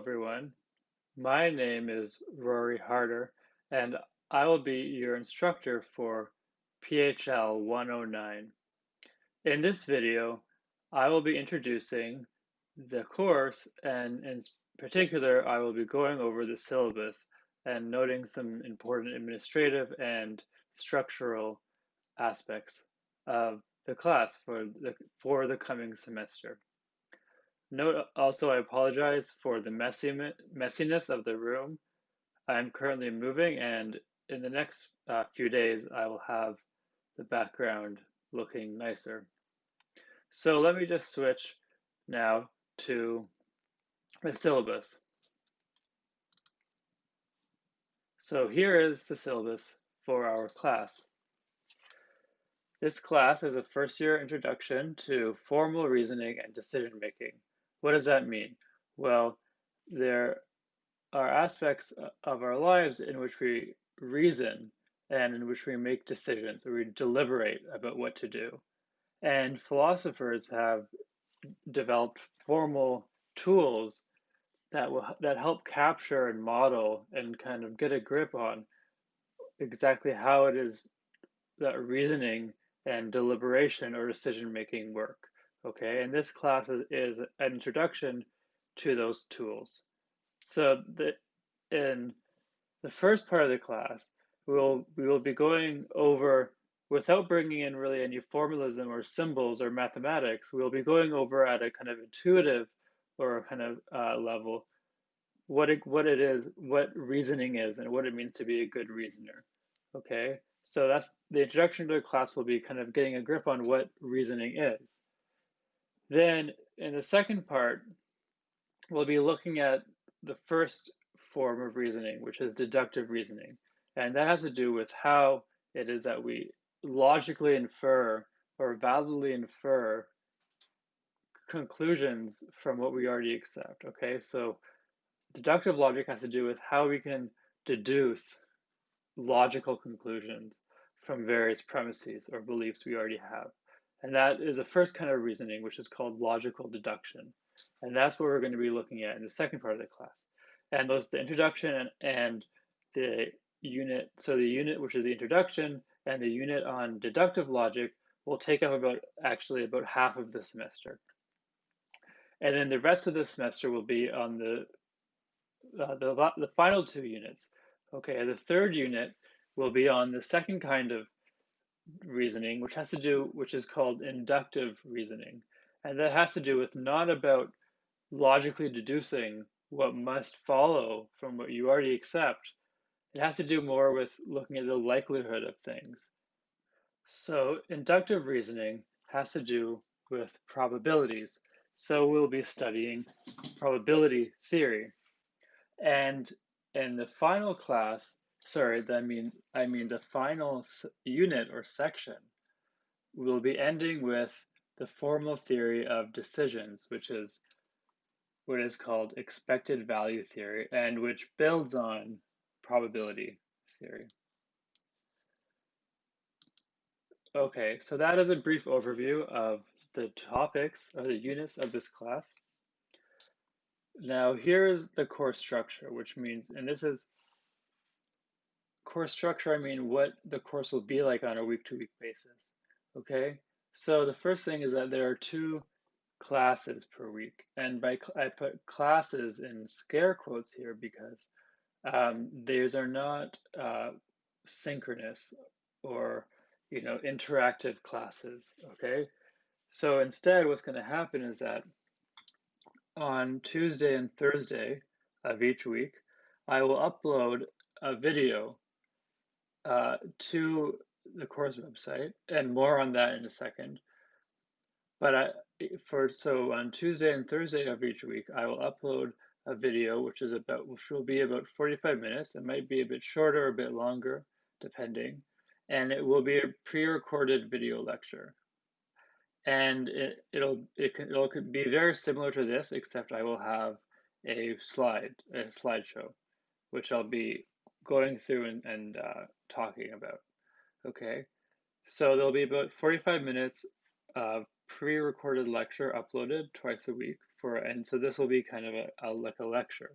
everyone. My name is Rory Harder, and I will be your instructor for PHL 109. In this video, I will be introducing the course, and in particular, I will be going over the syllabus and noting some important administrative and structural aspects of the class for the coming semester. Note also, I apologize for the messiness of the room. I'm currently moving, and in the next few days, I will have the background looking nicer. So let me just switch now to the syllabus. So here is the syllabus for our class. This class is a first-year introduction to formal reasoning and decision making. What does that mean? Well, there are aspects of our lives in which we reason and in which we make decisions or we deliberate about what to do. And philosophers have developed formal tools that help capture and model and kind of get a grip on exactly how it is that reasoning and deliberation or decision making work. Okay, and this class is an introduction to those tools. So in the first part of the class, we will be going over, without bringing in really any formalism or symbols or mathematics, we'll be going over at a kind of intuitive or kind of level what it is, what reasoning is, and what it means to be a good reasoner. Okay, so that's the introduction to the class will be kind of getting a grip on what reasoning is. Then in the second part, we'll be looking at the first form of reasoning, which is deductive reasoning. And that has to do with how it is that we logically infer or validly infer conclusions from what we already accept. Okay, so deductive logic has to do with how we can deduce logical conclusions from various premises or beliefs we already have. And that is the first kind of reasoning, which is called logical deduction. And that's what we're going to be looking at in the second part of the class. And those, the introduction and the unit, so the unit, which is the introduction, and the unit on deductive logic will take up about half of the semester. And then the rest of the semester will be on the final two units. Okay, the third unit will be on the second kind of reasoning, which is called inductive reasoning. And that has to do with not about logically deducing what must follow from what you already accept. It has to do more with looking at the likelihood of things. So inductive reasoning has to do with probabilities. So we'll be studying probability theory. And in the final class, sorry, I mean the final unit or section, we'll be ending with the formal theory of decisions, which is what is called expected value theory, and which builds on probability theory. Okay, so that is a brief overview of the topics or the units of this class. Now here's the course structure, which means, and this is course structure, I mean what the course will be like on a week-to-week basis. Okay, so the first thing is that there are 2 classes per week, and I put classes in scare quotes here because these are not synchronous or interactive classes. Okay, so instead, what's going to happen is that on Tuesday and Thursday of each week, I will upload a video to the course website, and more on that in a second. But so on Tuesday and Thursday of each week, I will upload a video which will be about 45 minutes. It might be a bit shorter or a bit longer, depending, and it will be a pre-recorded video lecture. And it'll be very similar to this, except I will have a slideshow, which I'll be going through and talking about. Okay, so there'll be about 45 minutes of pre-recorded lecture uploaded twice a week and so this will be kind of like a lecture,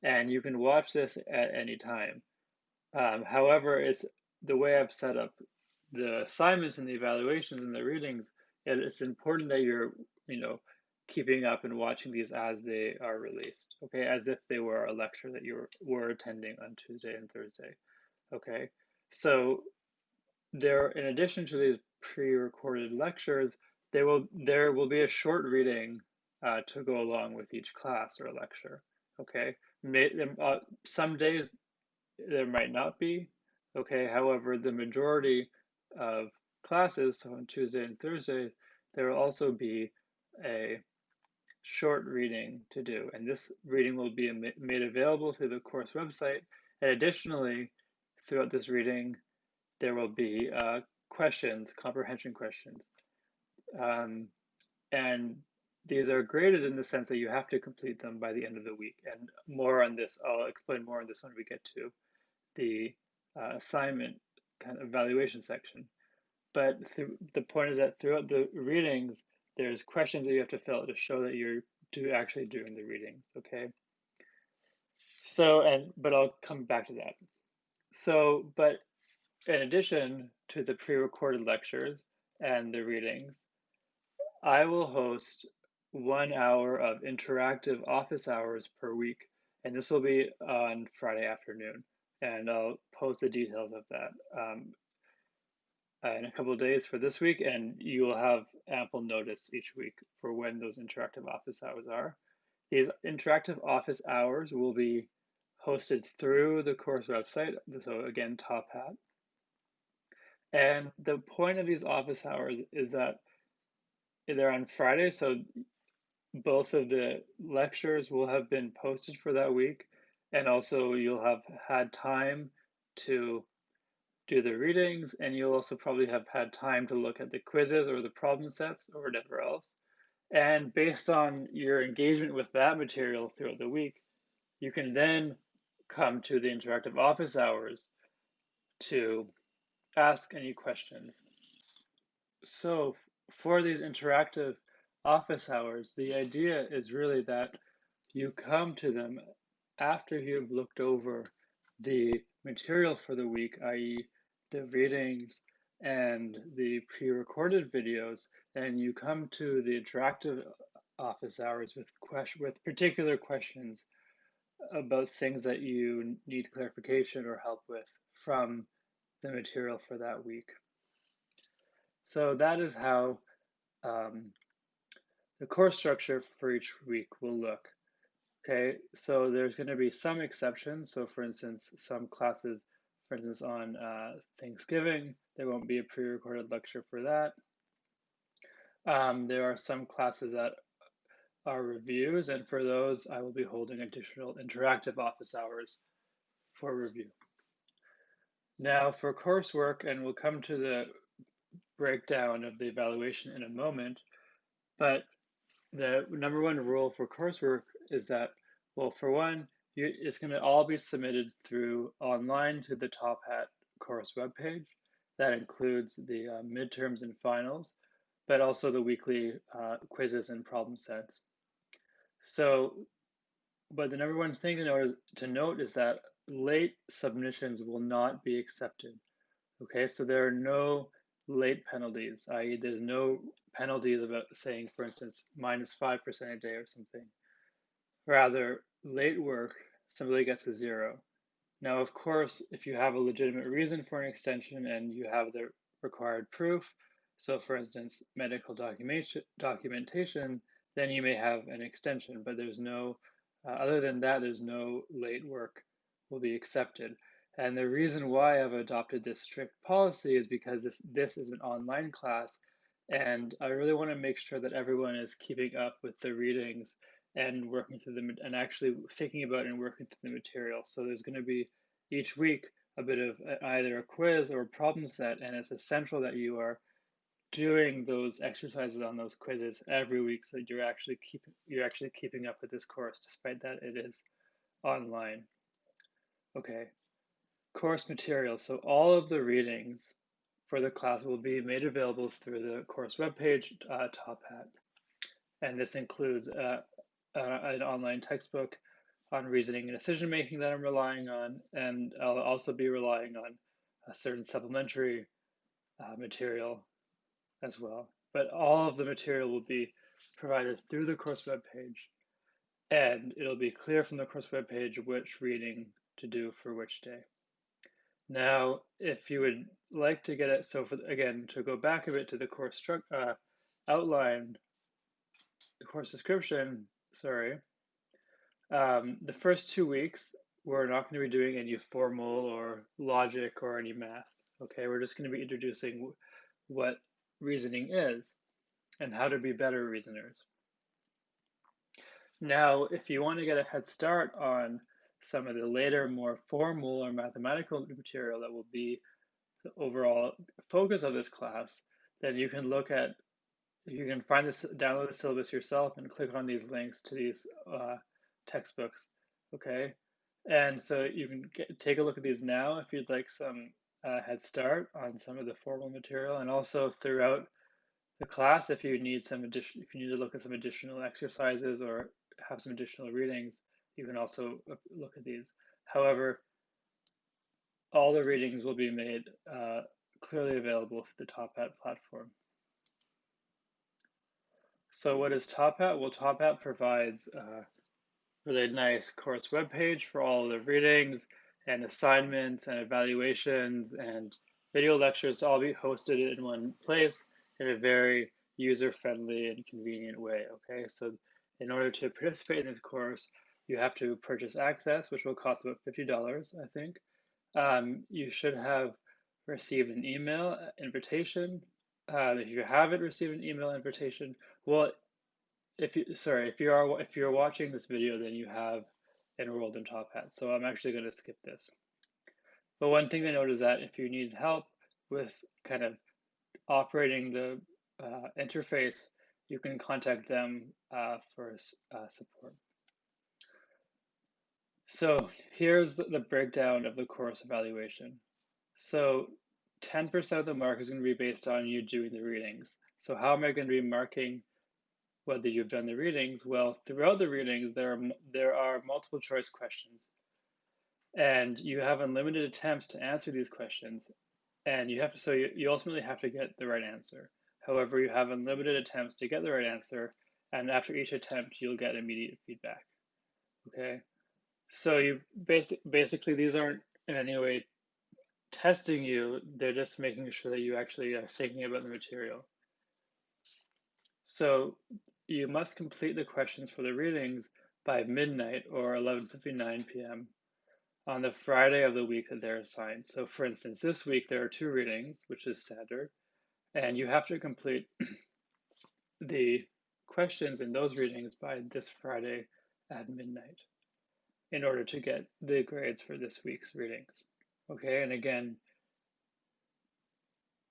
and you can watch this at any time. However, it's the way I've set up the assignments and the evaluations and the readings. It's important that you're, keeping up and watching these as they are released, okay, as if they were a lecture that you were attending on Tuesday and Thursday, okay? So in addition to these pre-recorded lectures, there will be a short reading to go along with each class or lecture, okay? Some days there might not be, okay? However, the majority of classes, so on Tuesday and Thursday, there will also be a short reading to do, and this reading will be made available through the course website. And additionally, throughout this reading, there will be questions, comprehension questions. And these are graded in the sense that you have to complete them by the end of the week. And more on this, I'll explain more on this when we get to the assignment kind of evaluation section. But the point is that throughout the readings, there's questions that you have to fill out to show that you're actually doing the readings, okay? So, but I'll come back to that. So, but in addition to the pre-recorded lectures and the readings, I will host 1 hour of interactive office hours per week, and this will be on Friday afternoon. And I'll post the details of that in a couple of days for this week, and you will have ample notice each week for when those interactive office hours are. These interactive office hours will be hosted through the course website, so again, Top Hat. And the point of these office hours is that they're on Friday, so both of the lectures will have been posted for that week, and also you'll have had time to do the readings, and you'll also probably have had time to look at the quizzes or the problem sets or whatever else. And based on your engagement with that material throughout the week, you can then come to the interactive office hours to ask any questions. So for these interactive office hours, the idea is really that you come to them after you've looked over the material for the week, i.e. the readings and the pre-recorded videos, and you come to the interactive office hours with particular questions about things that you need clarification or help with from the material for that week. So that is how the course structure for each week will look. Okay, so there's going to be some exceptions. So for instance, some classes, for instance, on Thanksgiving, there won't be a pre-recorded lecture for that. There are some classes that are reviews, and for those, I will be holding additional interactive office hours for review. Now for coursework, and we'll come to the breakdown of the evaluation in a moment, but the number one rule for coursework is that, well, for one, it's going to all be submitted through online to the Top Hat course webpage. That includes the midterms and finals, but also the weekly quizzes and problem sets. So, but the number one thing to note is that late submissions will not be accepted. Okay, so there are no late penalties, i.e. there's no penalties about saying, for instance, -5% a day or something. Rather, late work simply gets a 0. Now, of course, if you have a legitimate reason for an extension and you have the required proof, so for instance, medical documentation, then you may have an extension, but there's no, other than that, there's no late work will be accepted. And the reason why I've adopted this strict policy is because this is an online class, and I really want to make sure that everyone is keeping up with the readings and working through them and actually thinking about and working through the material. So there's going to be each week a bit of either a quiz or a problem set, and it's essential that you are doing those exercises on those quizzes every week so that you're actually keeping up with this course, despite that it is online. Okay, course materials. So all of the readings for the class will be made available through the course webpage, Top Hat. and this includes an online textbook on reasoning and decision making that I'm relying on, and I'll also be relying on a certain supplementary material as well. But all of the material will be provided through the course web page, and it'll be clear from the course web page which reading to do for which day. Now, if you would like to get it, so again, to go back a bit to the course outline, the course description, sorry, the first 2 weeks, we're not going to be doing any formal or logic or any math. Okay, we're just going to be introducing what reasoning is and how to be better reasoners. Now, if you want to get a head start on some of the later, more formal or mathematical material that will be the overall focus of this class, then you can find this, download the syllabus yourself and click on these links to these textbooks, okay? And so you can take a look at these now if you'd like some head start on some of the formal material, and also throughout the class, if you need to look at some additional exercises or have some additional readings, you can also look at these. However, all the readings will be made clearly available through the Top Hat platform. So what is Top Hat? Well, Top Hat provides a really nice course webpage for all of the readings and assignments and evaluations and video lectures to all be hosted in one place in a very user-friendly and convenient way, okay? So in order to participate in this course, you have to purchase access, which will cost about $50, I think. You should have received an email invitation. If you haven't received an email invitation, well, if you're watching this video, then you have enrolled in Top Hat. So I'm actually going to skip this. But one thing to note is that if you need help with kind of operating the interface, you can contact them for support. So here's the breakdown of the course evaluation. So 10% of the mark is going to be based on you doing the readings. So how am I going to be marking whether you've done the readings? Well, throughout the readings, there are multiple choice questions, and you have unlimited attempts to answer these questions, and you ultimately have to get the right answer. However, you have unlimited attempts to get the right answer, and after each attempt, you'll get immediate feedback. Okay, so you basically these aren't in any way testing you; they're just making sure that you actually are thinking about the material. So you must complete the questions for the readings by midnight or 11:59 p.m. on the Friday of the week that they're assigned. So for instance, this week there are 2 readings, which is standard, and you have to complete the questions in those readings by this Friday at midnight in order to get the grades for this week's readings. Okay, and again,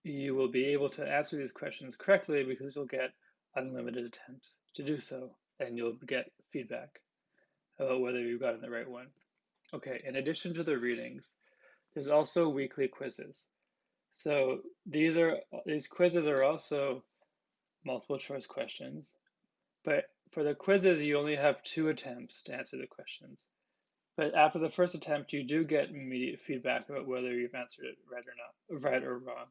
you will be able to answer these questions correctly because you'll get unlimited attempts to do so, and you'll get feedback about whether you got in the right one. Okay, in addition to the readings, there's also weekly quizzes. So these quizzes are also multiple choice questions, but for the quizzes, you only have 2 attempts to answer the questions. But after the first attempt, you do get immediate feedback about whether you've answered it right or wrong.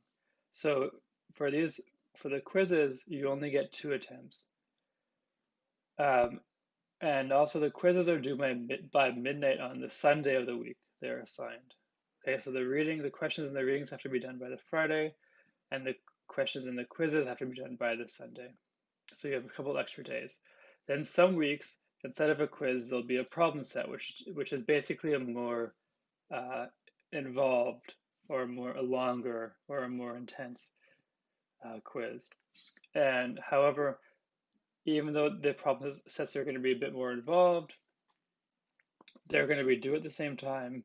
So for the quizzes, you only get 2 attempts. And also the quizzes are due by midnight on the Sunday of the week they're assigned. Okay, so the questions and the readings have to be done by the Friday, and the questions and the quizzes have to be done by the Sunday. So you have a couple extra days. Then some weeks, instead of a quiz, there'll be a problem set, which is basically a more involved or a longer or a more intense quiz. And however, even though the problem sets are going to be a bit more involved, they're going to be due at the same time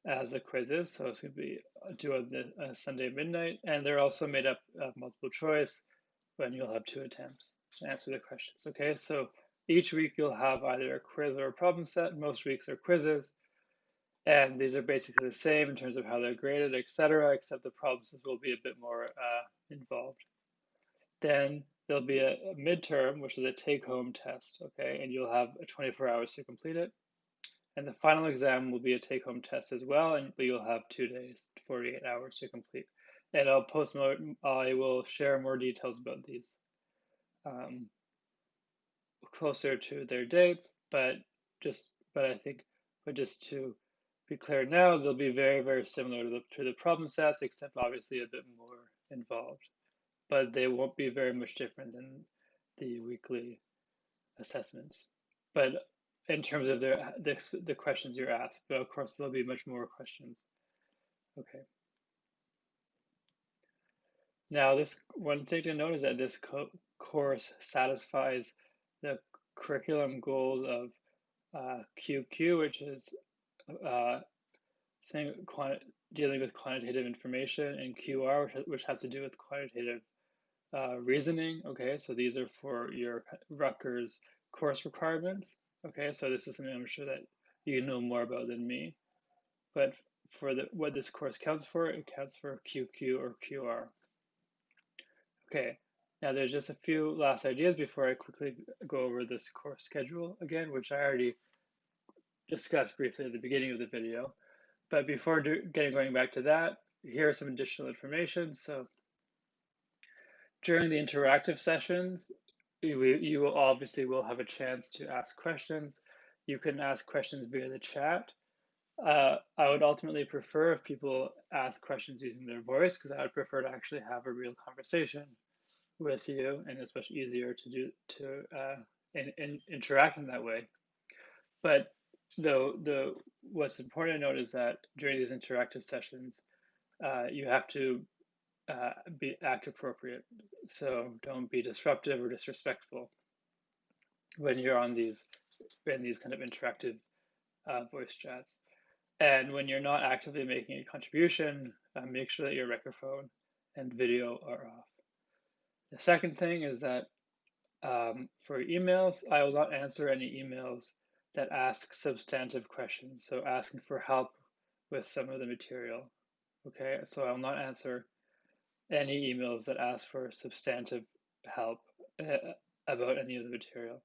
as the quizzes. So it's going to be due on Sunday midnight, and they're also made up of multiple choice when you'll have 2 attempts to answer the questions. Okay, so each week you'll have either a quiz or a problem set. Most weeks are quizzes, and these are basically the same in terms of how they're graded, etc., except the problem sets will be a bit more involved. Then there'll be a midterm, which is a take-home test, okay, and you'll have 24 hours to complete it. And the final exam will be a take-home test as well, but you'll have 2 days, 48 hours to complete. And I will share more details about these um, closer to their dates, but just to be clear now, they'll be very, very similar to the problem sets, except obviously a bit more involved. But they won't be very much different than the weekly assessments. But in terms of the questions you're asked, but of course there'll be much more questions. Okay. Now, this one thing to note is that this course satisfies the curriculum goals of QQ, which is uh, dealing with quantitative information, and QR, which has to do with quantitative reasoning. Okay, so these are for your Rutgers course requirements. Okay, so this is something I'm sure that you know more about than me. But for what this course counts for, it counts for QQ or QR. Okay, now there's just a few last ideas before I quickly go over this course schedule again, which I already discussed briefly at the beginning of the video. But before going back to that, here are some additional information. So during the interactive sessions, you will obviously will have a chance to ask questions. You can ask questions via the chat. I would ultimately prefer if people ask questions using their voice, because I would prefer to actually have a real conversation with you, and it's much easier to interact in that way. But what's important to note is that during these interactive sessions, you have to act appropriate. So don't be disruptive or disrespectful when you're in these kind of interactive voice chats. And when you're not actively making a contribution, make sure that your microphone and video are off. The second thing is that for emails, I will not answer any emails that ask substantive questions, so asking for help with some of the material. Okay, so I will not answer any emails that ask for substantive help about any of the material.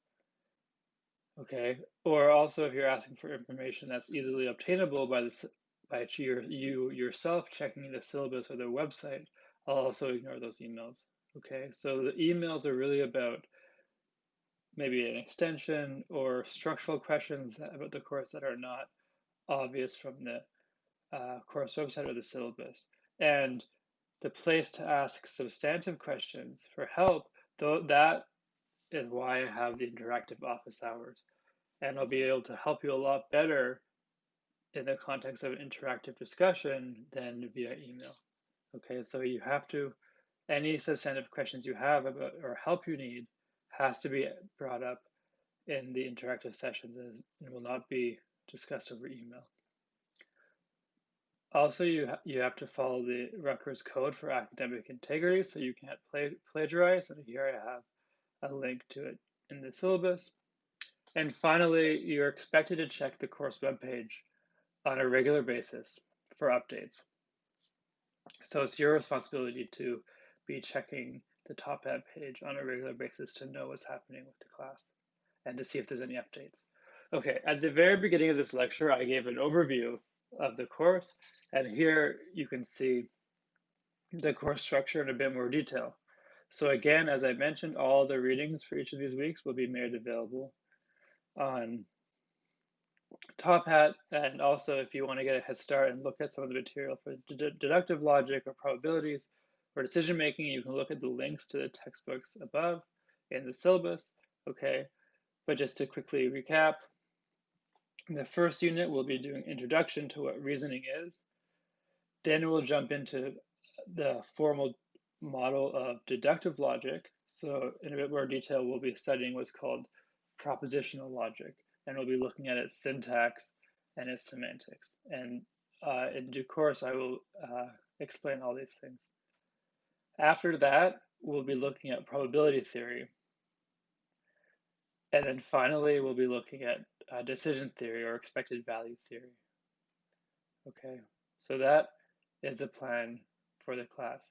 Okay, or also if you're asking for information that's easily obtainable by you yourself checking the syllabus or their website, I'll also ignore those emails. Okay, so the emails are really about maybe an extension or structural questions about the course that are not obvious from the course website or the syllabus. And the place to ask substantive questions for help, though, that is why I have the interactive office hours. And I'll be able to help you a lot better in the context of an interactive discussion than via email. Okay, so you have to, any substantive questions you have about or help you need has to be brought up in the interactive sessions and will not be discussed over email. Also, you have to follow the Rutgers Code for Academic Integrity, so you can't plagiarize, and here I have a link to it in the syllabus. And finally, you're expected to check the course webpage on a regular basis for updates. So it's your responsibility to be checking the top hat page on a regular basis to know what's happening with the class and to see if there's any updates. Okay, at the very beginning of this lecture, I gave an overview of the course, and here you can see the course structure in a bit more detail. So again, as I mentioned, all the readings for each of these weeks will be made available on Top Hat, and also if you want to get a head start and look at some of the material for deductive logic or probabilities or decision making, you can look at the links to the textbooks above in the syllabus. Okay, but just to quickly recap, the first unit we'll be doing introduction to what reasoning is. Then we'll jump into the formal model of deductive logic. So in a bit more detail, we'll be studying what's called propositional logic, and we'll be looking at its syntax and its semantics. And in due course, I will explain all these things. After that, we'll be looking at probability theory. And then finally, we'll be looking at decision theory or expected value theory. Okay, so that is the plan for the class.